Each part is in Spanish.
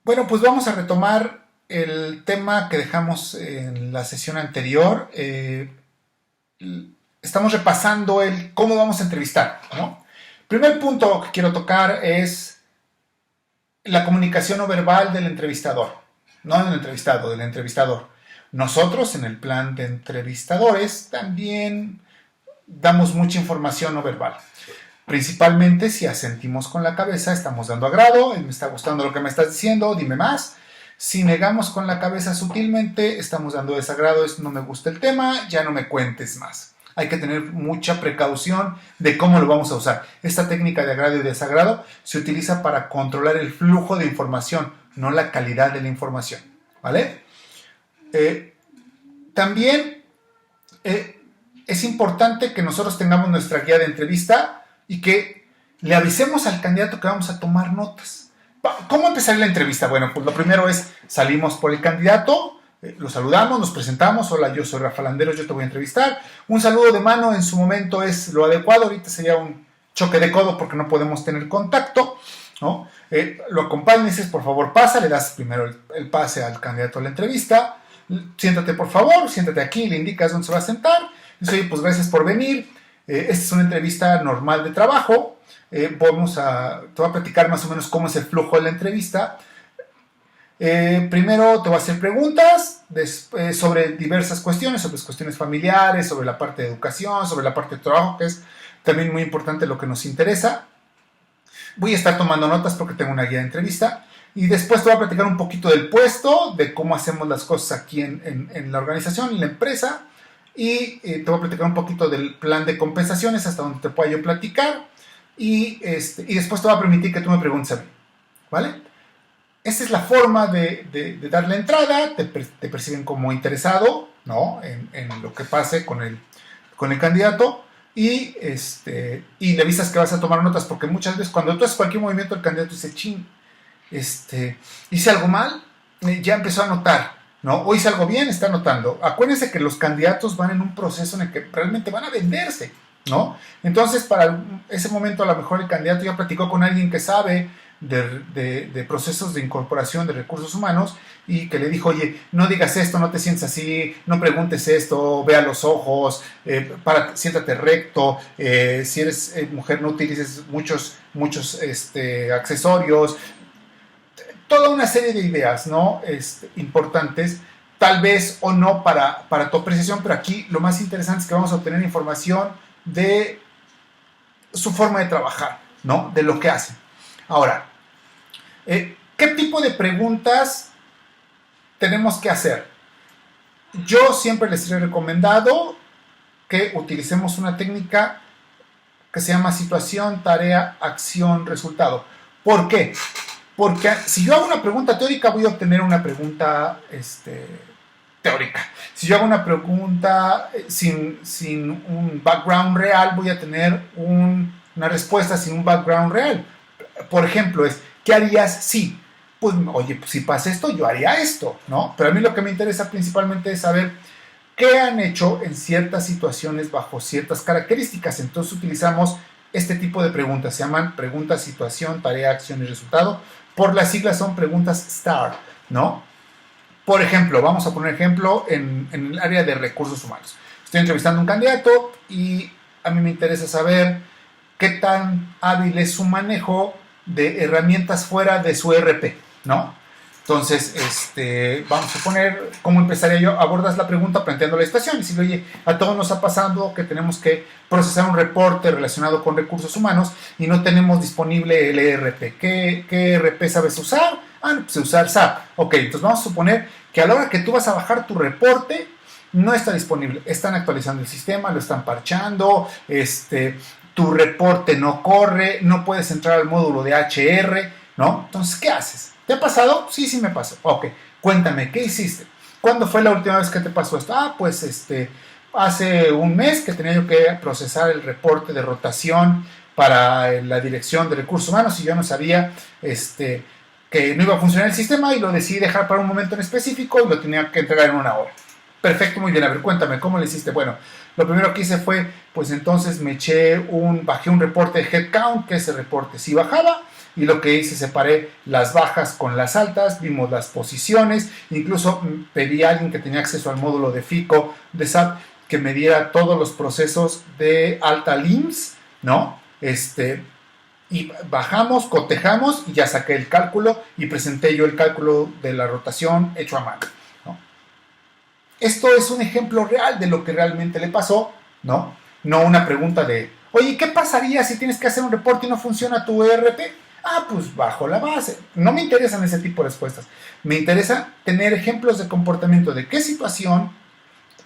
Bueno, pues vamos a retomar el tema que dejamos en la sesión anterior. Estamos repasando el cómo vamos a entrevistar, ¿no? Primer punto que quiero tocar es la comunicación no verbal del entrevistador, no del entrevistado, del entrevistador. Nosotros en el plan de entrevistadores también damos mucha información no verbal. Principalmente si asentimos con la cabeza, estamos dando agrado, me está gustando lo que me estás diciendo, dime más. Si negamos con la cabeza sutilmente, estamos dando desagrado, no me gusta el tema, ya no me cuentes más. Hay que tener mucha precaución de cómo lo vamos a usar. Esta técnica de agrado y desagrado se utiliza para controlar el flujo de información, no la calidad de la información, ¿vale? También es importante que nosotros tengamos nuestra guía de entrevista y que le avisemos al candidato que vamos a tomar notas. ¿Cómo empezar la entrevista? Bueno, pues lo primero es salimos por el candidato, lo saludamos, nos presentamos. Hola, yo soy Rafa Landeros, yo te voy a entrevistar. Un saludo de mano en su momento es lo adecuado. Ahorita sería un choque de codo porque no podemos tener contacto, ¿no? Lo acompañas y dices, por favor, pasa. Le das primero el pase al candidato a la entrevista. Siéntate, por favor, siéntate aquí, le indicas dónde se va a sentar. Dice, oye, pues gracias por venir. Esta es una entrevista normal de trabajo. Te voy a platicar más o menos cómo es el flujo de la entrevista. Primero te voy a hacer preguntas sobre diversas cuestiones, sobre cuestiones familiares, sobre la parte de educación, sobre la parte de trabajo, que es también muy importante lo que nos interesa. Voy a estar tomando notas porque tengo una guía de entrevista. Y después te voy a platicar un poquito del puesto, de cómo hacemos las cosas aquí en la organización, en la empresa. Y te voy a platicar un poquito del plan de compensaciones, hasta donde te pueda yo platicar. Y después te voy a permitir que tú me preguntes a mí, ¿vale? Esta es la forma de dar la entrada. Te perciben como interesado, ¿no? En lo que pase con el candidato. Y le avisas que vas a tomar notas, porque muchas veces cuando tú haces cualquier movimiento, el candidato dice, chin, hice algo mal, ya empezó a notar, ¿no? O hice algo bien, está notando. Acuérdense que los candidatos van en un proceso en el que realmente van a venderse, ¿no? Entonces, para ese momento, a lo mejor el candidato ya platicó con alguien que sabe de procesos de incorporación de recursos humanos y que le dijo, oye, no digas esto, no te sientes así, no preguntes esto, ve a los ojos, siéntate recto, si eres mujer no utilices muchos accesorios. Toda una serie de ideas, ¿no? Importantes, tal vez o no para tu apreciación, pero aquí lo más interesante es que vamos a obtener información de su forma de trabajar, ¿no? De lo que hacen. Ahora, ¿qué tipo de preguntas tenemos que hacer? Yo siempre les he recomendado que utilicemos una técnica que se llama situación, tarea, acción, resultado. ¿Por qué? Porque si yo hago una pregunta teórica, voy a obtener una pregunta teórica. Si yo hago una pregunta sin un background real, voy a tener una respuesta sin un background real. Por ejemplo, ¿qué harías si? Pues, oye, pues, si pasa esto, yo haría esto, ¿no? Pero a mí lo que me interesa principalmente es saber qué han hecho en ciertas situaciones bajo ciertas características. Entonces utilizamos este tipo de preguntas. Se llaman preguntas, situación, tarea, acción y resultado. Por las siglas son preguntas STAR, ¿no? Por ejemplo, vamos a poner ejemplo en el área de recursos humanos. Estoy entrevistando a un candidato y a mí me interesa saber qué tan hábil es su manejo de herramientas fuera de su ERP, ¿no? Entonces, vamos a poner cómo empezaría yo. Abordas la pregunta planteando la situación y decirle, oye, a todos nos ha pasado que tenemos que procesar un reporte relacionado con recursos humanos y no tenemos disponible el ERP. ¿Qué ERP sabes usar? No, pues usar SAP. Ok, entonces vamos a suponer que a la hora que tú vas a bajar tu reporte, no está disponible. Están actualizando el sistema, lo están parchando, tu reporte no corre, no puedes entrar al módulo de HR, ¿no? Entonces, ¿qué haces? ¿Te ha pasado? Sí, me pasó. Ok, cuéntame, ¿qué hiciste? ¿Cuándo fue la última vez que te pasó esto? Pues hace un mes que tenía yo que procesar el reporte de rotación para la dirección de recursos humanos y yo no sabía que no iba a funcionar el sistema y lo decidí dejar para un momento en específico y lo tenía que entregar en una hora. Perfecto, muy bien. A ver, cuéntame, ¿cómo le hiciste? Bueno, lo primero que hice fue, pues entonces bajé un reporte de headcount, que ese reporte sí bajaba, y lo que hice, separé las bajas con las altas, vimos las posiciones, incluso pedí a alguien que tenía acceso al módulo de FICO de SAP que me diera todos los procesos de alta LIMS, ¿no? Y bajamos, cotejamos y ya saqué el cálculo y presenté yo el cálculo de la rotación hecho a mano, ¿no? Esto es un ejemplo real de lo que realmente le pasó, ¿no? No una pregunta de, oye, ¿qué pasaría si tienes que hacer un reporte y no funciona tu ERP? Ah, pues bajo la base. No me interesan ese tipo de respuestas. Me interesa tener ejemplos de comportamiento de qué situación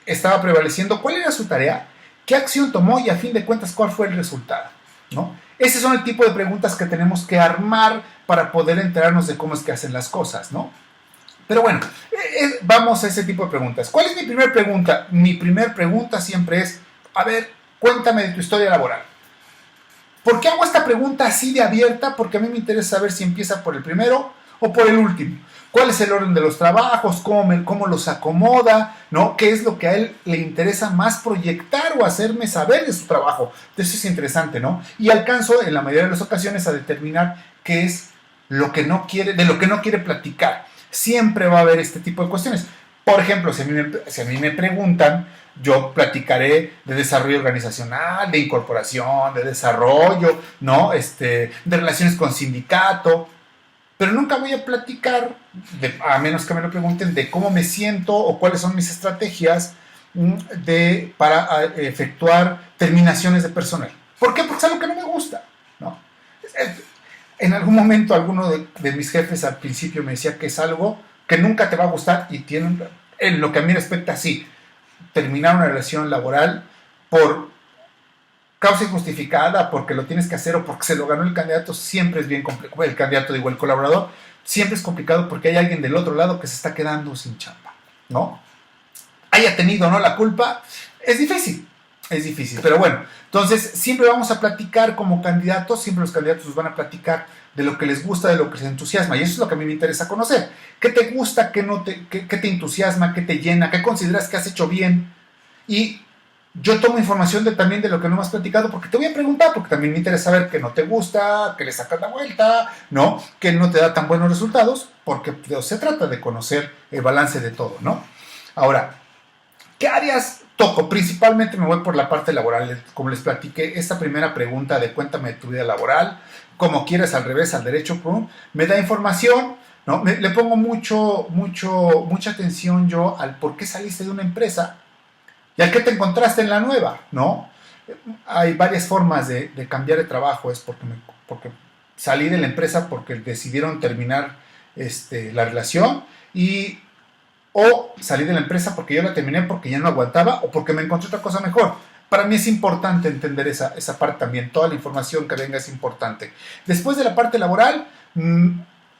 estaba prevaleciendo, cuál era su tarea, qué acción tomó y a fin de cuentas cuál fue el resultado, ¿no? Ese son el tipo de preguntas que tenemos que armar para poder enterarnos de cómo es que hacen las cosas, ¿no? Pero bueno, vamos a ese tipo de preguntas. ¿Cuál es mi primera pregunta? Mi primera pregunta siempre es, a ver, cuéntame de tu historia laboral. ¿Por qué hago esta pregunta así de abierta? Porque a mí me interesa saber si empieza por el primero o por el último. ¿Cuál es el orden de los trabajos? ¿Cómo los acomoda? ¿No? ¿Qué es lo que a él le interesa más proyectar o hacerme saber de su trabajo? Eso es interesante, ¿no? Y alcanzo en la mayoría de las ocasiones a determinar qué es lo que no quiere, de lo que no quiere platicar. Siempre va a haber este tipo de cuestiones. Por ejemplo, si a mí me preguntan, yo platicaré de desarrollo organizacional, de incorporación, de desarrollo, ¿no? De relaciones con sindicato, pero nunca voy a platicar, a menos que me lo pregunten, de cómo me siento o cuáles son mis estrategias para efectuar terminaciones de personal. ¿Por qué? Porque es algo que no me gusta, ¿no? En algún momento alguno de mis jefes al principio me decía que es algo que nunca te va a gustar y en lo que a mí respecta, sí, terminar una relación laboral por causa injustificada, porque lo tienes que hacer o porque se lo ganó el candidato, siempre es bien complicado. El candidato, digo, el colaborador, siempre es complicado porque hay alguien del otro lado que se está quedando sin chamba, ¿no? Haya tenido o no la culpa, es difícil, pero bueno, entonces siempre vamos a platicar como candidatos, siempre los candidatos nos van a platicar de lo que les gusta, de lo que les entusiasma, y eso es lo que a mí me interesa conocer. ¿Qué te gusta, qué te entusiasma, qué te llena, qué consideras que has hecho bien? Y yo tomo información también de lo que no me has platicado, porque te voy a preguntar, porque también me interesa saber qué no te gusta, qué le sacas la vuelta, ¿no? Que no te da tan buenos resultados, porque se trata de conocer el balance de todo, ¿no? Ahora, ¿qué áreas toco? Principalmente me voy por la parte laboral. Como les platiqué, esta primera pregunta de cuéntame de tu vida laboral, como quieres, al revés, al derecho, me da información, ¿no? Le pongo mucha atención yo al por qué saliste de una empresa y al qué te encontraste en la nueva, ¿no? Hay varias formas de cambiar de trabajo. Es porque salí de la empresa porque decidieron terminar la relación, o salí de la empresa porque yo la terminé porque ya no aguantaba o porque me encontré otra cosa mejor. Para mí es importante entender esa parte también. Toda la información que venga es importante. Después de la parte laboral,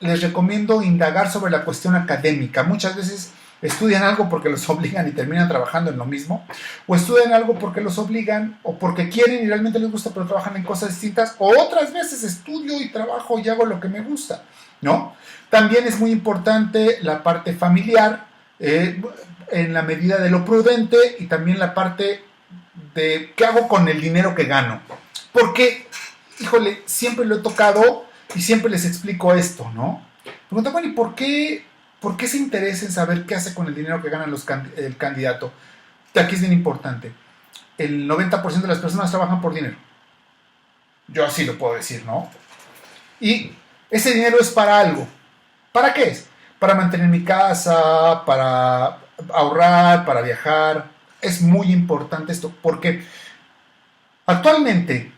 les recomiendo indagar sobre la cuestión académica. Muchas veces estudian algo porque los obligan y terminan trabajando en lo mismo, o estudian algo porque los obligan o porque quieren y realmente les gusta, pero trabajan en cosas distintas, o otras veces estudio y trabajo y hago lo que me gusta, ¿no? También es muy importante la parte familiar, en la medida de lo prudente, y también la parte de qué hago con el dinero que gano. Porque, híjole, siempre lo he tocado y siempre les explico esto, ¿no? Preguntan, bueno, ¿y por qué se interesa en saber qué hace con el dinero que gana el candidato? Aquí es bien importante. El 90% de las personas trabajan por dinero. Yo así lo puedo decir, ¿no? Y ese dinero es para algo. ¿Para qué es? Para mantener mi casa, para ahorrar, para viajar. Es muy importante esto porque actualmente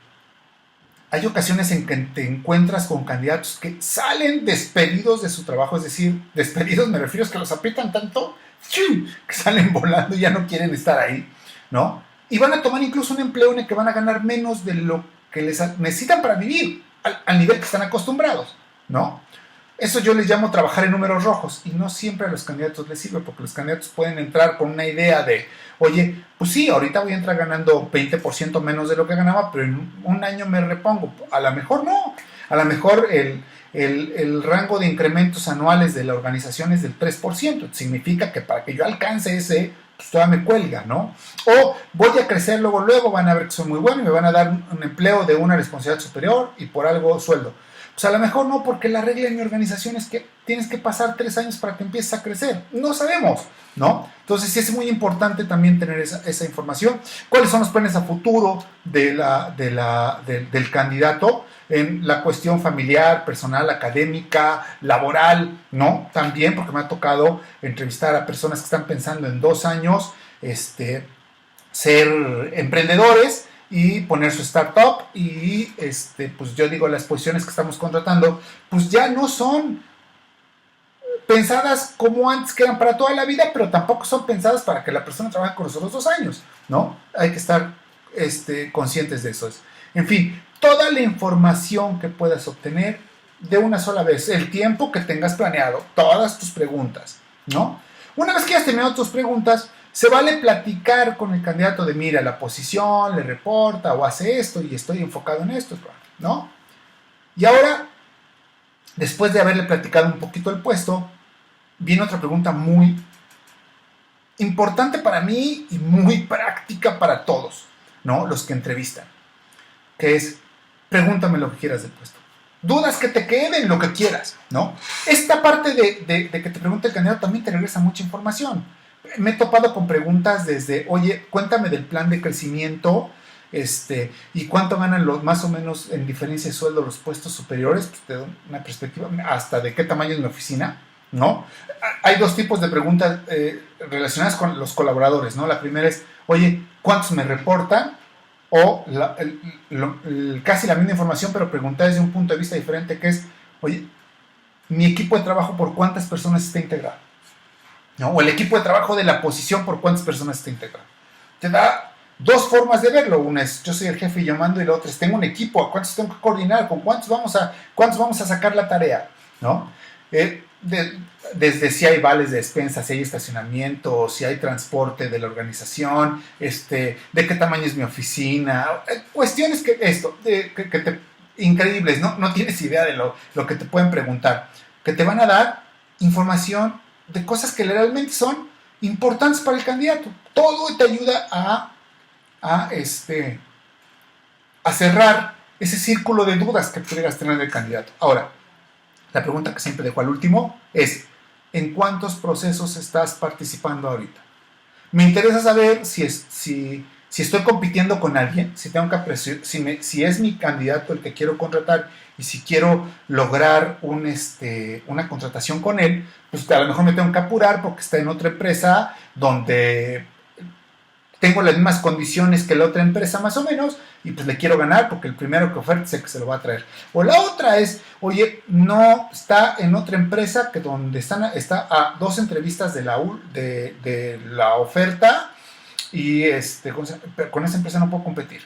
hay ocasiones en que te encuentras con candidatos que salen despedidos de su trabajo, es decir, despedidos me refiero a que los aprietan tanto que salen volando y ya no quieren estar ahí, ¿no? Y van a tomar incluso un empleo en el que van a ganar menos de lo que necesitan para vivir, al nivel que están acostumbrados, ¿no? Eso yo les llamo trabajar en números rojos, y no siempre a los candidatos les sirve, porque los candidatos pueden entrar con una idea de, oye, pues sí, ahorita voy a entrar ganando 20% menos de lo que ganaba, pero en un año me repongo. A lo mejor no, a lo mejor el rango de incrementos anuales de la organización es del 3%, significa que para que yo alcance ese, pues todavía me cuelga, ¿no? O voy a crecer luego, van a ver que soy muy bueno y me van a dar un empleo de una responsabilidad superior y por algo sueldo. Pues a lo mejor no, porque la regla en mi organización es que tienes que pasar 3 años para que empieces a crecer. No sabemos, ¿no? Entonces sí es muy importante también tener esa información. ¿Cuáles son los planes a futuro del candidato en la cuestión familiar, personal, académica, laboral, ¿no? También, porque me ha tocado entrevistar a personas que están pensando en 2 años ser emprendedores y poner su startup y pues yo digo, las posiciones que estamos contratando pues ya no son pensadas como antes, que eran para toda la vida, pero tampoco son pensadas para que la persona trabaje con nosotros 2 años, ¿no? Hay que estar conscientes de eso. En fin, toda la información que puedas obtener de una sola vez, el tiempo que tengas planeado, todas tus preguntas, ¿no? Una vez que hayas terminado tus preguntas, se vale platicar con el candidato de, mira, la posición, le reporta o hace esto y estoy enfocado en esto, ¿no? Y ahora, después de haberle platicado un poquito el puesto, viene otra pregunta muy importante para mí y muy práctica para todos, ¿no? Los que entrevistan, que es, pregúntame lo que quieras del puesto. Dudas que te queden, lo que quieras, ¿no? Esta parte de que te pregunte el candidato también te regresa mucha información. Me he topado con preguntas desde, oye, cuéntame del plan de crecimiento, y cuánto ganan más o menos en diferencia de sueldo los puestos superiores, pues te doy una perspectiva, hasta de qué tamaño es mi oficina, ¿no? Hay 2 tipos de preguntas relacionadas con los colaboradores, ¿no? La primera es, oye, ¿cuántos me reportan? O casi la misma información, pero preguntar desde un punto de vista diferente, que es, oye, mi equipo de trabajo, ¿por cuántas personas está integrado? ¿No? O el equipo de trabajo de la posición, ¿por cuántas personas está integrado? Te da 2 formas de verlo. Una es, yo soy el jefe y yo mando, y la otra es, tengo un equipo, ¿a cuántos tengo que coordinar? ¿Con cuántos vamos a sacar la tarea? ¿No? Desde si hay vales de despensa, si hay estacionamiento, si hay transporte de la organización, de qué tamaño es mi oficina, cuestiones increíbles, ¿no? No tienes idea de lo que te pueden preguntar, que te van a dar información de cosas que realmente son importantes para el candidato. Todo te ayuda a cerrar ese círculo de dudas que pudieras tener del candidato. Ahora, la pregunta que siempre dejo al último es, ¿en cuántos procesos estás participando ahorita? Me interesa saber si estoy compitiendo con alguien, si es mi candidato el que quiero contratar y si quiero lograr una contratación con él, pues a lo mejor me tengo que apurar porque está en otra empresa donde tengo las mismas condiciones que la otra empresa más o menos, y pues le quiero ganar porque el primero que oferte sé que se lo va a traer. O la otra es, oye, no, está en otra empresa que donde está a 2 entrevistas de la oferta, y con esa empresa no puedo competir,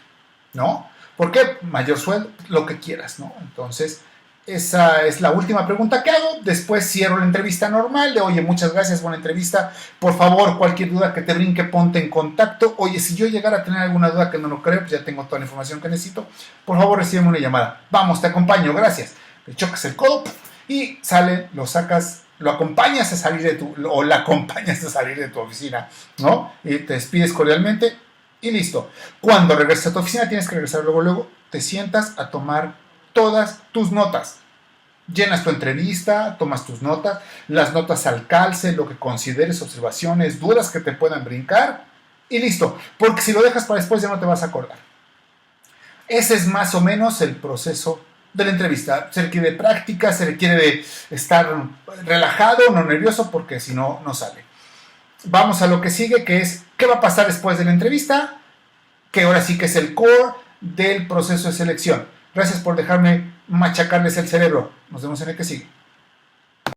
¿no? ¿Por qué? Mayor sueldo, lo que quieras, ¿no? Entonces, esa es la última pregunta que hago. Después cierro la entrevista normal de, oye, muchas gracias, buena entrevista. Por favor, cualquier duda que te brinque, ponte en contacto. Oye, si yo llegara a tener alguna duda, que no lo creo, pues ya tengo toda la información que necesito. Por favor, recíbeme una llamada. Vamos, te acompaño, gracias. Le chocas el codo y sale, lo sacas, lo acompañas a salir la acompañas a salir de tu oficina, ¿no? Y te despides cordialmente y listo. Cuando regreses a tu oficina, tienes que regresar luego, te sientas a tomar todas tus notas. Llenas tu entrevista, tomas tus notas, las notas al calce, lo que consideres, observaciones, dudas que te puedan brincar, y listo. Porque si lo dejas para después ya no te vas a acordar. Ese es más o menos el proceso de la entrevista. Se requiere de práctica, se requiere de estar relajado, no nervioso, porque si no, no sale. Vamos a lo que sigue, que es, ¿qué va a pasar después de la entrevista? Que ahora sí que es el core del proceso de selección. Gracias por dejarme machacarles el cerebro. Nos vemos en el que sigue.